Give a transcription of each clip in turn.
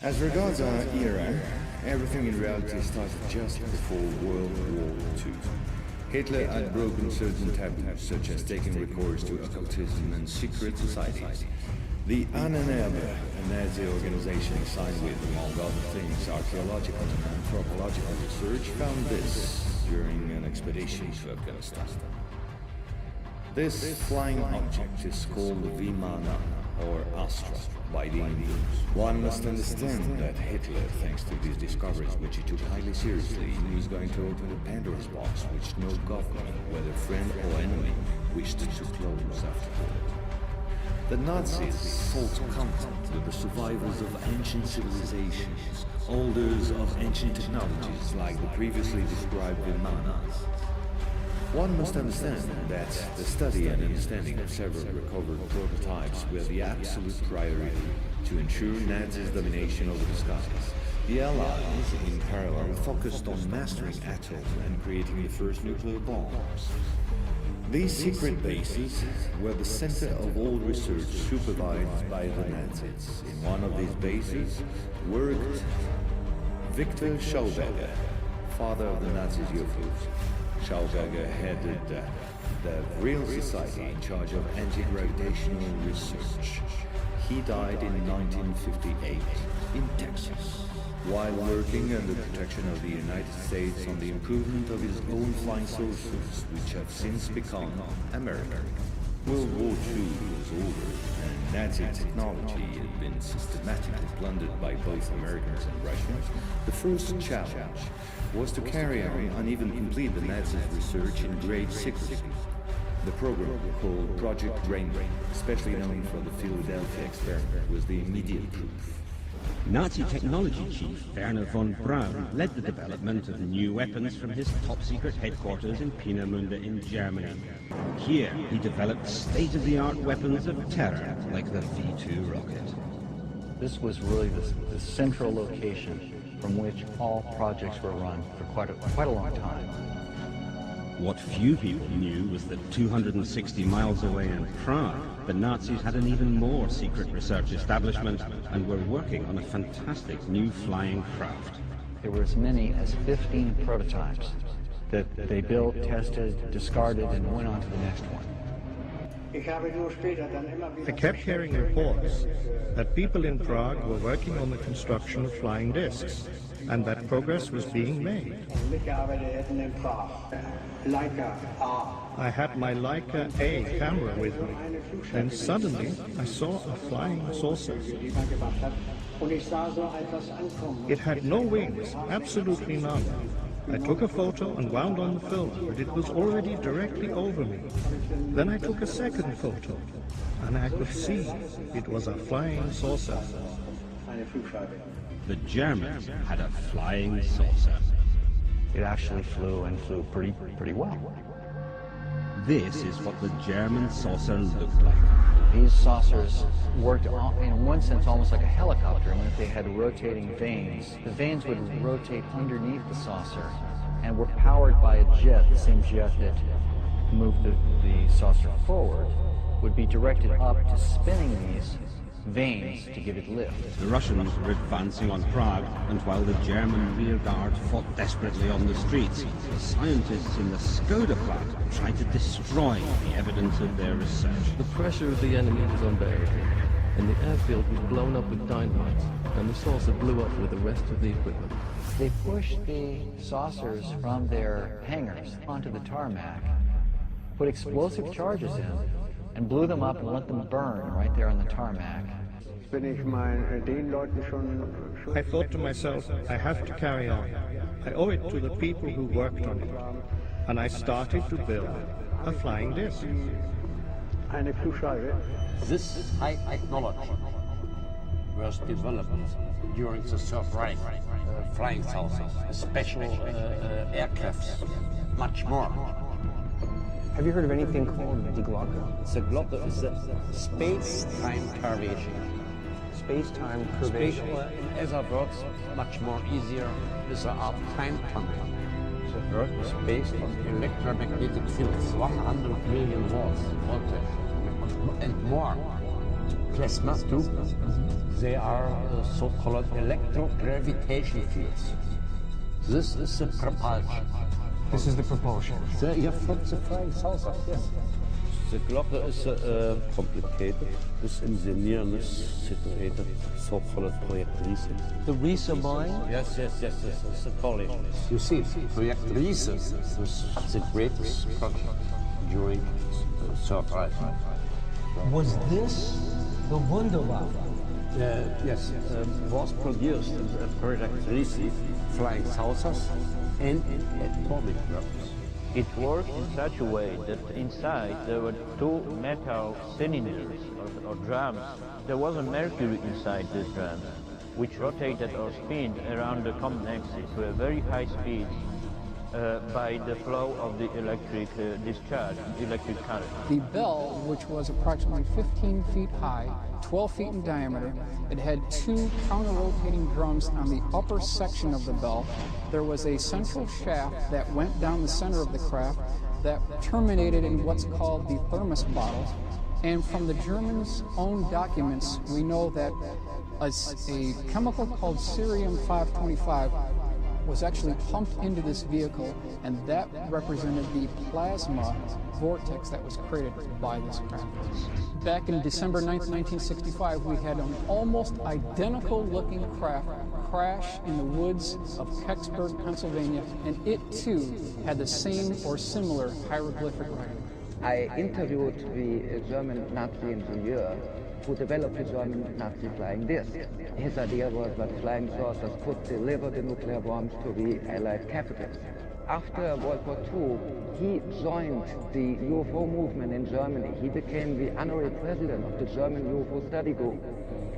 As regards our era, everything in reality started just before World War II. Hitler had broken certain taboos, such as taking recourse to occultism and secret societies. The Ahnenerbe, a Nazi organization signed with, among other things, archaeological and anthropological research, found this during an expedition to Afghanistan. This flying object is called the Vimana, or Astra, by the Indians. One must understand that Hitler, thanks to these discoveries which he took highly seriously, was going to open a Pandora's box which no government, whether friend or enemy, wished to close afterward. The Nazis sought contact with the survivors of ancient civilizations, holders of ancient technologies like the previously described Vimanas. One must understand that the study and understanding of several recovered prototypes were the absolute priority to ensure Nazis' domination over the skies. The Allies, in parallel, focused on mastering atoms and creating the first nuclear bombs. These secret bases were the center of all research supervised by the Nazis. In one of these bases worked Victor Schauberger, father of the Nazis' Ufos. Schauberger headed the VRIL Society in charge of anti-gravitational research. He died in 1958 in Texas, while working under protection of the United States on the improvement of his own flying saucers, which have since become American. World War II was over, and Nazi technology had been systematically plundered by both Americans and Russians. The first challenge was to carry on and even complete the Nazis' research in great secrecy. The program, called Project Rainbow, especially known for the Philadelphia experiment, was the immediate proof. Nazi technology chief Werner von Braun led the development of new weapons from his top-secret headquarters in Peenemünde in Germany. Here, he developed state-of-the-art weapons of terror like the V2 rocket. This was really the central location from which all projects were run for quite a long time. What few people knew was that 260 miles away in Prague, the Nazis had an even more secret research establishment and were working on a fantastic new flying craft. There were as many as 15 prototypes that they built, tested, discarded, and went on to the next one. I kept hearing reports that people in Prague were working on the construction of flying discs, and that progress was being made. I had my Leica A camera with me, and suddenly I saw a flying saucer. It had no wings, absolutely none. I took a photo and wound on the film, but it was already directly over me. Then I took a second photo, and I could see it was a flying saucer. The Germans had a flying saucer. It actually flew and flew pretty well. This is what the German saucer looked like. These saucers worked in one sense almost like a helicopter, and if they had rotating vanes, the vanes would rotate underneath the saucer and were powered by a jet, the same jet that moved the saucer forward, would be directed up to spinning these vanes to give it lift. The Russians were advancing on Prague, and while the German rear guard fought desperately on the streets, the scientists in the Skoda plant tried to destroy the evidence of their research. The pressure of the enemy was unbearable, and the airfield was blown up with dynamite, and the saucer blew up with the rest of the equipment. They pushed the saucers from their hangars onto the tarmac, put explosive charges in, and blew them up and let them burn right there on the tarmac. I thought to myself, I have to carry on. I owe it to the people who worked on it. And I started to build a flying disc. This high technology was developed during the Third Reich, flying saucers, special aircrafts, much more. Have you heard of anything called the Glocke? The Glocke is a space-time curvature. Space-time curvature. In other words, much more easier with the art time tunnel. The Earth is based on electromagnetic fields, 100 million volts voltage and more. To plasma too. They are so-called electrogravitation fields. This is the propulsion. This is the propulsion. From the flying saucer, yes. The Glocke is complicated. This engineering is situated, so-called Project Riese. The Riese mine? Yes, it's a college. You see, Project Riese was the greatest project during the Third Reich. Was this the Wunderwaffe? Yes, was produced in the Project Riese, flying saucers and atomic weapons. It worked in such a way that inside there were two metal cylinders or drums. There was a mercury inside these drums, which rotated or spun around the common axis to a very high speed by the flow of the electric discharge, electric current. The bell, which was approximately 15 feet high, 12 feet in diameter, it had two counter-rotating drums on the upper section of the bell. There was a central shaft that went down the center of the craft that terminated in what's called the thermos bottle. And from the Germans' own documents, we know that a chemical called cerium-525 was actually pumped into this vehicle, and that represented the plasma vortex that was created by this craft. Back in December 9th, 1965, we had an almost identical looking craft crash in the woods of Kecksburg, Pennsylvania, and it too had the same or similar hieroglyphic writing. I interviewed the German Nazi engineer who developed the German Nazi flying disc. His idea was that flying saucers could deliver the nuclear bombs to the Allied capitals. After World War II, he joined the UFO movement in Germany. He became the honorary president of the German UFO study group.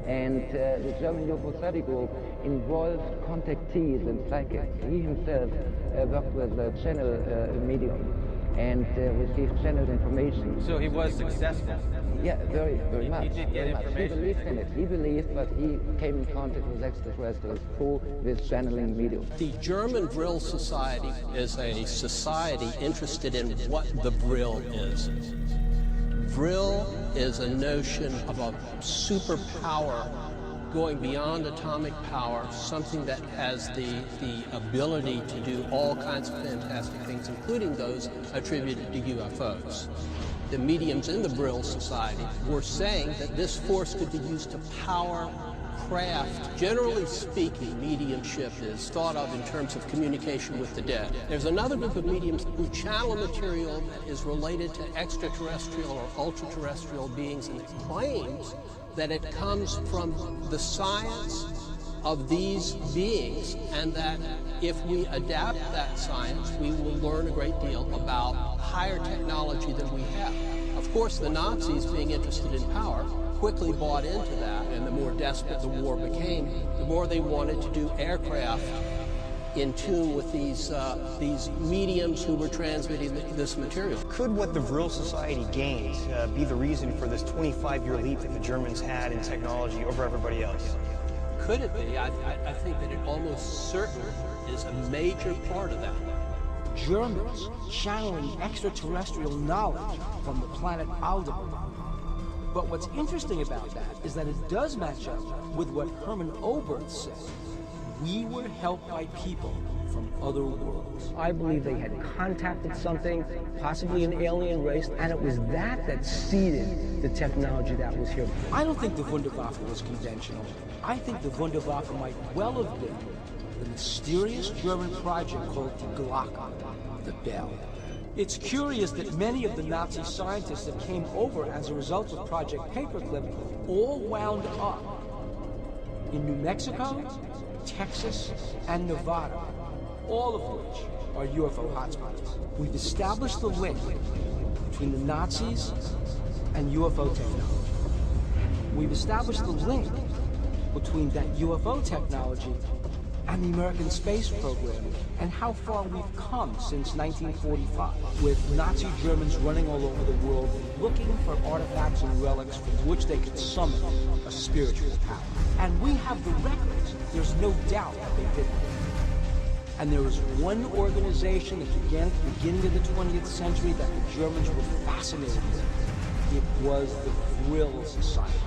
And the German UFO study group involved contactees and psychics. He himself worked with a channel medium and received channeled information. So he was successful? Yeah, very much. He did get information. He believed in it. He believed, but he came in contact with extraterrestrials through this channeling medium. The German VRIL Society is a society interested in what the VRIL is. VRIL is a notion of a superpower going beyond atomic power, something that has the ability to do all kinds of fantastic things, including those attributed to UFOs. The mediums in the VRIL Society were saying that this force could be used to power craft. Generally speaking, mediumship is thought of in terms of communication with the dead. There's another group of mediums who channel material that is related to extraterrestrial or ultra-terrestrial beings, and it claims that it comes from the science of these beings, and that if we adapt that science, we will learn a great deal about higher technology than we have. Of course, the Nazis, being interested in power, quickly bought into that, and the more desperate the war became, the more they wanted to do aircraft in tune with these mediums who were transmitting this material. Could what the VRIL Society gained be the reason for this 25-year leap that the Germans had in technology over everybody else? Could it be? I think that it almost certainly is a major part of that. Germans channeling extraterrestrial knowledge from the planet Aldebaran. But what's interesting about that is that it does match up with what Hermann Oberth said. We were helped by people from other worlds. I believe they had contacted something, possibly an alien race, and it was that seeded the technology that was here. I don't think the Wunderwaffe was conventional. I think the Wunderwaffe might well have been the mysterious German project called the Glocke, the bell. It's curious that many of the Nazi scientists that came over as a result of Project Paperclip all wound up in New Mexico, Texas, and Nevada, all of which are UFO hotspots. We've established the link between the Nazis and UFO technology. We've established the link between that UFO technology and the American space program, and how far we've come since 1945, with Nazi Germans running all over the world looking for artifacts and relics from which they could summon a spiritual power. And we have the records. There's no doubt that they did it. And there was one organization that began at the beginning of the 20th century that the Germans were fascinated with. It was the VRIL Society.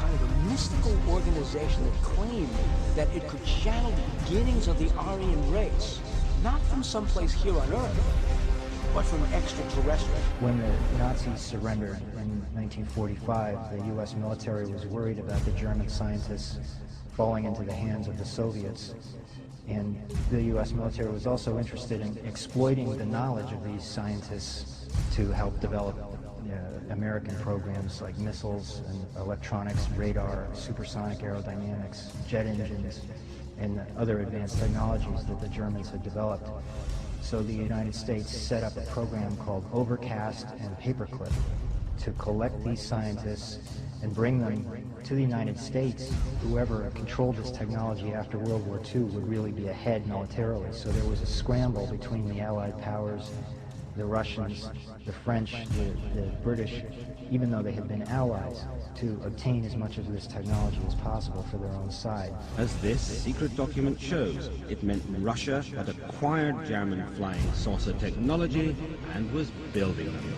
kind of a mystical organization that claimed that it could channel the beginnings of the Aryan race, not from someplace here on Earth, but from extraterrestrial. When the Nazis surrendered in 1945, the U.S. military was worried about the German scientists falling into the hands of the Soviets. And the U.S. military was also interested in exploiting the knowledge of these scientists to help develop American programs like missiles and electronics, radar, supersonic aerodynamics, jet engines, and other advanced technologies that the Germans had developed. So the United States set up a program called Overcast and Paperclip to collect these scientists and bring them to the United States. Whoever controlled this technology after World War II would really be ahead militarily. So there was a scramble between the Allied powers, the Russians, the French, the British, even though they had been allies, to obtain as much of this technology as possible for their own side. As this secret document shows, it meant Russia had acquired German flying saucer technology and was building them.